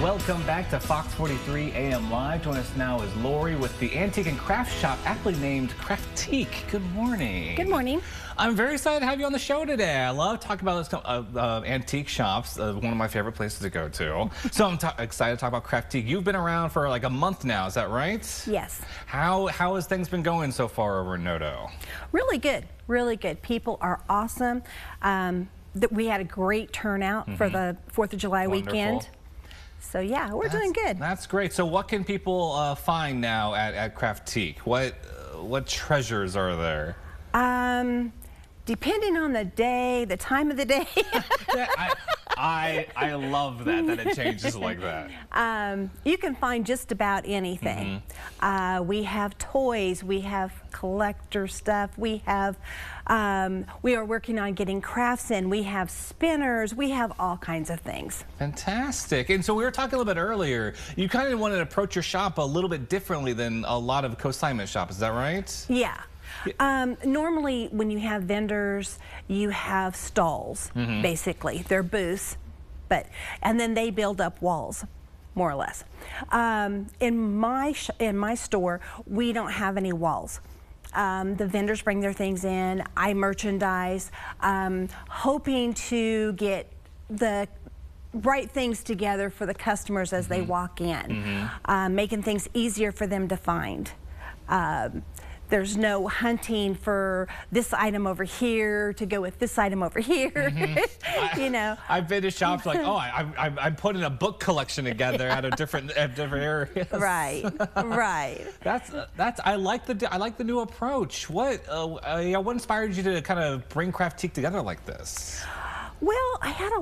welcome back to Fox 43 AM Live. Join us now is Lori with the antique and craft shop aptly named Kraftique. Good morning. Good morning. I'm very excited to have you on the show today. I love talking about this, antique shops, one of my favorite places to go to. So I'm excited to talk about Kraftique. You've been around for like a month now, is that right? Yes. How has things been going so far over in Noto? Really good, really good. People are awesome. We had a great turnout for the 4th of July weekend. So yeah, we're doing good. That's great. So what can people find now at Kraftique? What treasures are there? Depending on the day, the time of the day. I love that it changes like that. You can find just about anything. We have toys, we have collector stuff, we are working on getting crafts in, we have spinners, we have all kinds of things. Fantastic. And so we were talking a little bit earlier, you kind of wanted to approach your shop a little bit differently than a lot of consignment shops, is that right? Yeah. Normally when you have vendors, you have stalls, basically. They're booths, and then they build up walls, more or less. In my store, we don't have any walls. The vendors bring their things in, I merchandise, hoping to get the right things together for the customers as they walk in, making things easier for them to find. There's no hunting for this item over here to go with this item over here. You know, I've been to shops like, oh, I'm putting a book collection together out of different areas. Right, right. I like the new approach. What inspired you to kind of bring Kraftique together like this? Well, I've had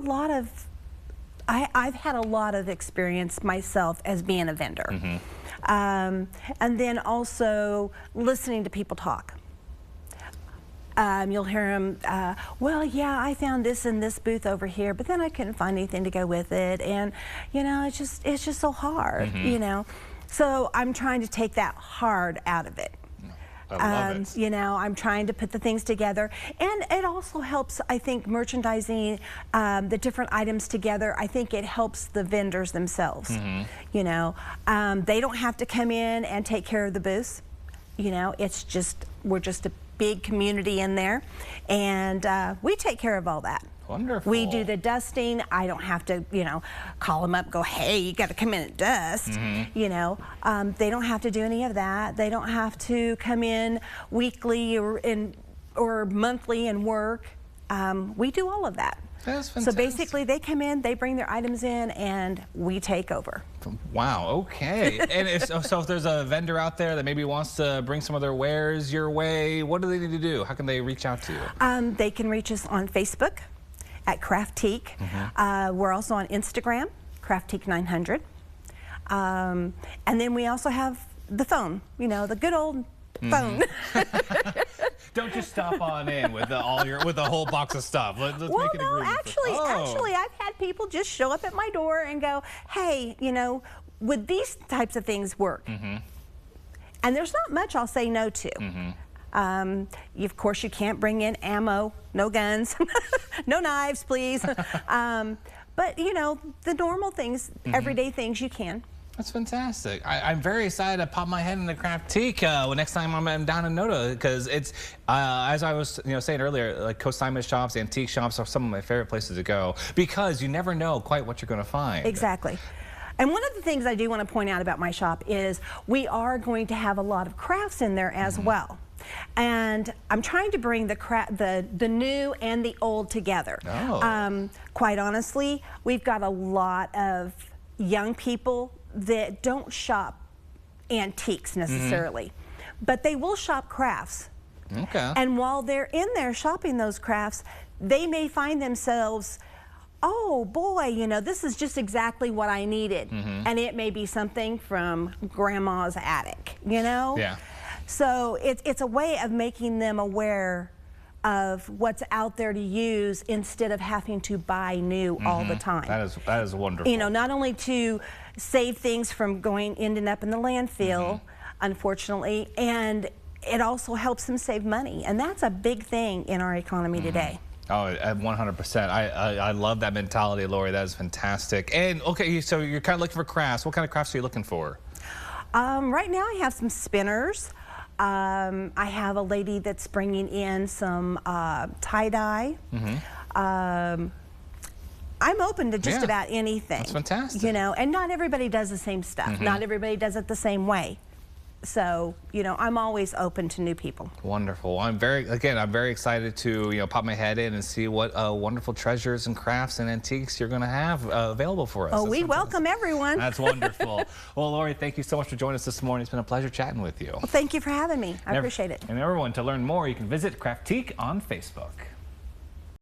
a lot of experience myself as being a vendor. And then also listening to people talk. You'll hear them, well, yeah, I found this in this booth over here, but then I couldn't find anything to go with it. And, you know, it's just so hard, you know. So I'm trying to take that hard out of it. I love it. You know, I'm trying to put the things together, and it also helps, I think, merchandising the different items together. I think it helps the vendors themselves. You know, they don't have to come in and take care of the booths. You know, we're just a big community in there, and we take care of all that. Wonderful. We do the dusting. I don't have to, you know, call them up, go, hey, you got to come in and dust. You know, they don't have to do any of that. They don't have to come in weekly or monthly and work. We do all of that. That's fantastic. So basically, they come in, they bring their items in, and we take over. Wow, okay. And so if there's a vendor out there that maybe wants to bring some of their wares your way, what do they need to do? How can they reach out to you? They can reach us on Facebook at Kraftique. We're also on Instagram, Kraftique 900. And then we also have the phone, you know, the good old phone. Don't just stop on in with the whole box of stuff. Let's make an agreement. Actually, I've had people just show up at my door and go, hey, you know, would these types of things work? And there's not much I'll say no to. Of course, you can't bring in ammo, no guns, no knives, please. But, you know, the normal things, everyday things you can. That's fantastic. I'm very excited to pop my head into Kraftique next time I'm down in Noto, because it's, as I was saying earlier, like consignment shops, antique shops are some of my favorite places to go, because you never know quite what you're going to find. Exactly. And one of the things I do want to point out about my shop is we are going to have a lot of crafts in there as well. And I'm trying to bring the new and the old together. Quite honestly, we've got a lot of young people that don't shop antiques necessarily, but they will shop crafts. And while they're in there shopping those crafts, they may find themselves, oh boy, you know, this is just exactly what I needed. And it may be something from grandma's attic, you know? So it's a way of making them aware of what's out there to use instead of having to buy new all the time. That is wonderful. You know, not only to save things from ending up in the landfill, unfortunately, and it also helps them save money, and that's a big thing in our economy today. Oh, 100%. I love that mentality, Lori. That is fantastic. And okay, so you're kind of looking for crafts. What kind of crafts are you looking for? Right now I have some spinners. I have a lady that's bringing in some tie-dye. I'm open to just about anything. That's fantastic. You know, and not everybody does the same stuff. Not everybody does it the same way. So, you know, I'm always open to new people. Wonderful. I'm very excited to, you know, pop my head in and see what wonderful treasures and crafts and antiques you're going to have available for us. Oh, we welcome everyone. That's wonderful. Well, Lori, thank you so much for joining us this morning. It's been a pleasure chatting with you. Well, thank you for having me. I appreciate it. And everyone, to learn more, you can visit Kraftique on Facebook.